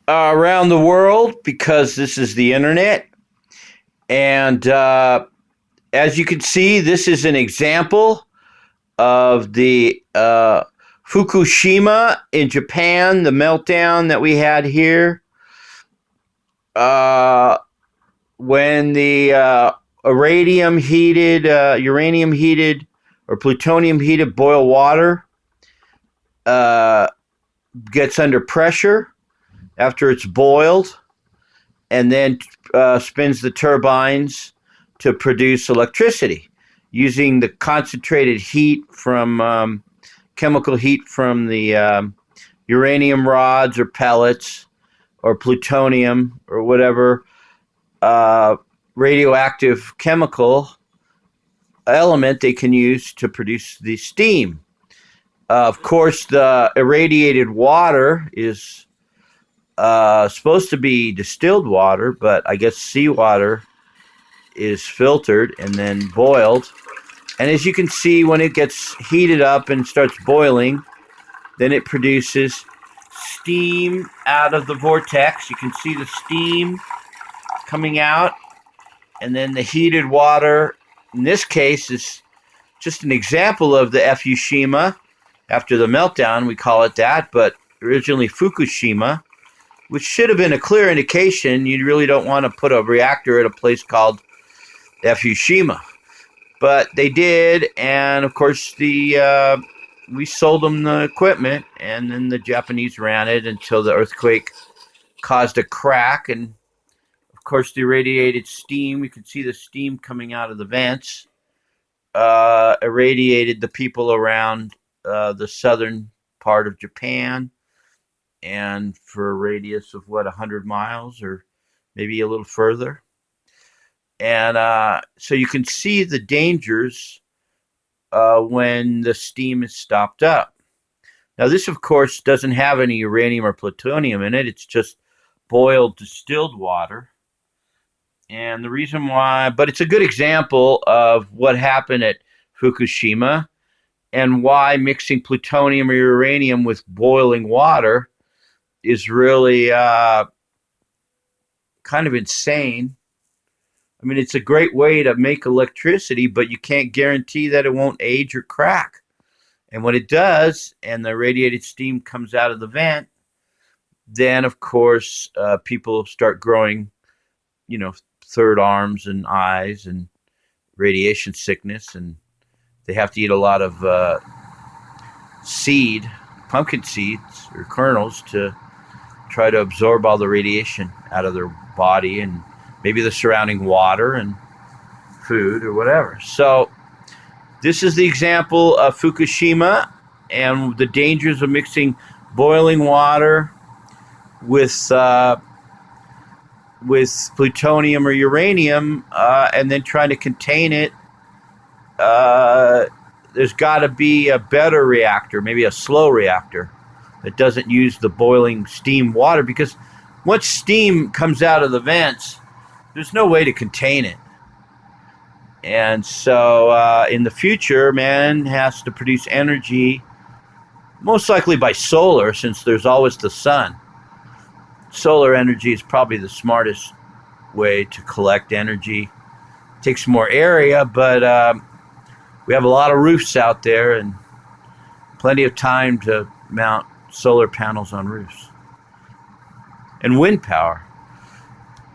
around the world because this is the internet. And as you can see, this is an example of the Fukushima in Japan, the meltdown that we had here. Uh, when the uranium heated, uranium heated, or plutonium heated boil water uh, gets under pressure after it's boiled, and then spins the turbines to produce electricity using the concentrated heat from chemical heat from the uranium rods or pellets or plutonium or whatever uh, radioactive chemical element they can use to produce the steam. Of course, the irradiated water is supposed to be distilled water, but I guess seawater is filtered and then boiled. And as you can see, when it gets heated up and starts boiling, then it produces steam out of the vortex. You can see the steam coming out, and then the heated water, in this case, is just an example of the Fukushima. After the meltdown, we call it that, but originally Fukushima, which should have been a clear indication you really don't want to put a reactor at a place called Fukushima. But they did, and of course we sold them the equipment, and then the Japanese ran it until the earthquake caused a crack, and of course the irradiated steam, you can see the steam coming out of the vents, irradiated the people around the southern part of Japan, and for a radius of 100 miles or maybe a little further. And so you can see the dangers when the steam is stopped up. Now, this, of course, doesn't have any uranium or plutonium in it. It's just boiled distilled water. And the reason why, but it's a good example of what happened at Fukushima and why mixing plutonium or uranium with boiling water is really kind of insane. I mean, it's a great way to make electricity, but you can't guarantee that it won't age or crack. And when it does, and the radiated steam comes out of the vent, then, of course, people start growing, third arms and eyes and radiation sickness, and they have to eat a lot of pumpkin seeds or kernels to try to absorb all the radiation out of their body and maybe the surrounding water and food or whatever. So this is the example of Fukushima and the dangers of mixing boiling water with plutonium or uranium and then trying to contain it. There's got to be a better reactor, maybe a slow reactor that doesn't use the boiling steam water, because once steam comes out of the vents, there's no way to contain it. And so in the future, man has to produce energy, most likely by solar, since there's always the sun. Solar energy is probably the smartest way to collect energy. It takes more area, but we have a lot of roofs out there and plenty of time to mount solar panels on roofs. And wind power.